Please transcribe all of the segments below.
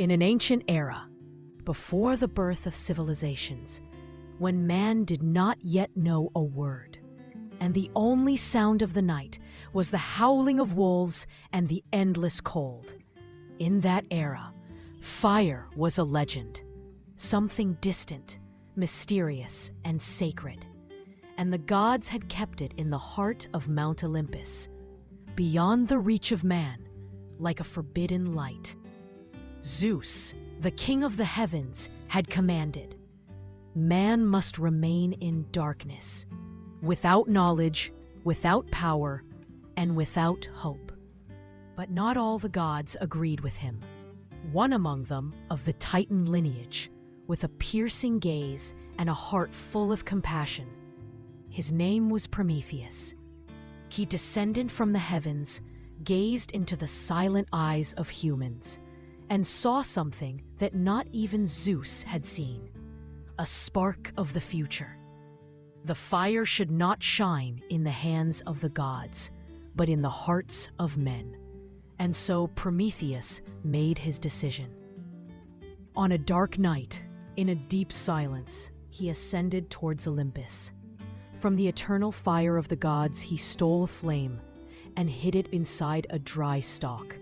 In an ancient era, before the birth of civilizations, when man did not yet know a word, and the only sound of the night was the howling of wolves and the endless cold. In that era, fire was a legend, something distant, mysterious, and sacred. And the gods had kept it in the heart of Mount Olympus, beyond the reach of man, like a forbidden light. Zeus, the king of the heavens, had commanded, man must remain in darkness, without knowledge, without power, and without hope. But not all the gods agreed with him. One among them, of the Titan lineage, with a piercing gaze and a heart full of compassion. His name was Prometheus. He descended from the heavens, gazed into the silent eyes of humans, and saw something that not even Zeus had seen, a spark of the future. The fire should not shine in the hands of the gods, but in the hearts of men. And so Prometheus made his decision. On a dark night, in a deep silence, he ascended towards Olympus. From the eternal fire of the gods, he stole a flame and hid it inside a dry stalk.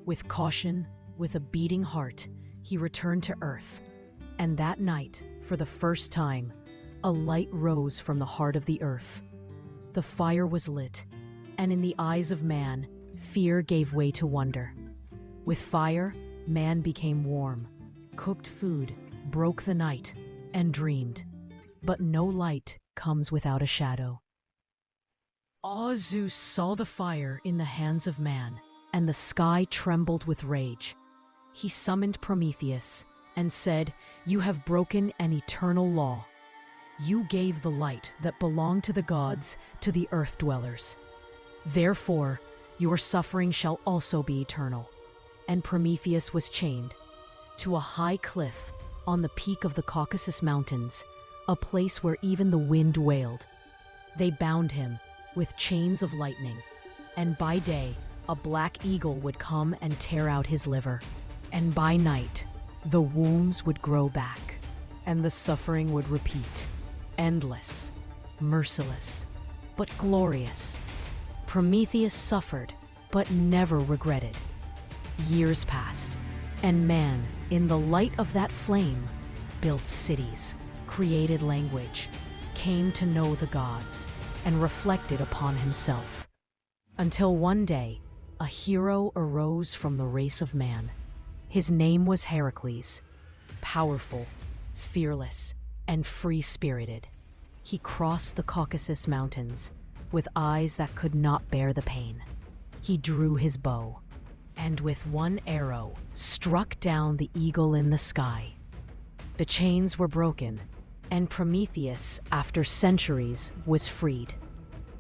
With caution, with a beating heart, he returned to Earth. And that night, for the first time, a light rose from the heart of the earth. The fire was lit, and in the eyes of man, fear gave way to wonder. With fire, man became warm, cooked food, broke the night, and dreamed. But no light comes without a shadow. Zeus saw the fire in the hands of man, and the sky trembled with rage. He summoned Prometheus and said, "You have broken an eternal law. You gave the light that belonged to the gods to the earth dwellers. Therefore, your suffering shall also be eternal." And Prometheus was chained to a high cliff on the peak of the Caucasus Mountains, a place where even the wind wailed. They bound him with chains of lightning, and by day, a black eagle would come and tear out his liver. And by night, the wounds would grow back, and the suffering would repeat. Endless, merciless, but glorious. Prometheus suffered, but never regretted. Years passed, and man, in the light of that flame, built cities, created language, came to know the gods, and reflected upon himself. Until one day, a hero arose from the race of man. His name was Heracles, powerful, fearless, and free-spirited. He crossed the Caucasus Mountains with eyes that could not bear the pain. He drew his bow, and with one arrow struck down the eagle in the sky. The chains were broken, and Prometheus, after centuries, was freed.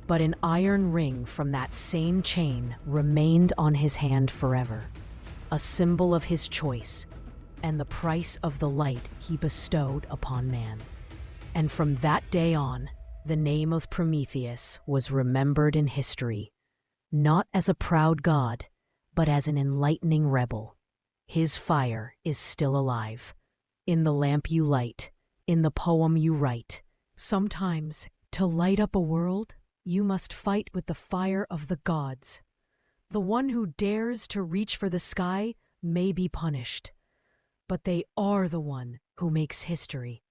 But an iron ring from that same chain remained on his hand forever, a symbol of his choice and the price of the light he bestowed upon man. And from that day on, the name of Prometheus was remembered in history, not as a proud god, but as an enlightening rebel. His fire is still alive, in the lamp you light, in the poem you write. Sometimes, to light up a world, you must fight with the fire of the gods. The one who dares to reach for the sky may be punished, but they are the one who makes history.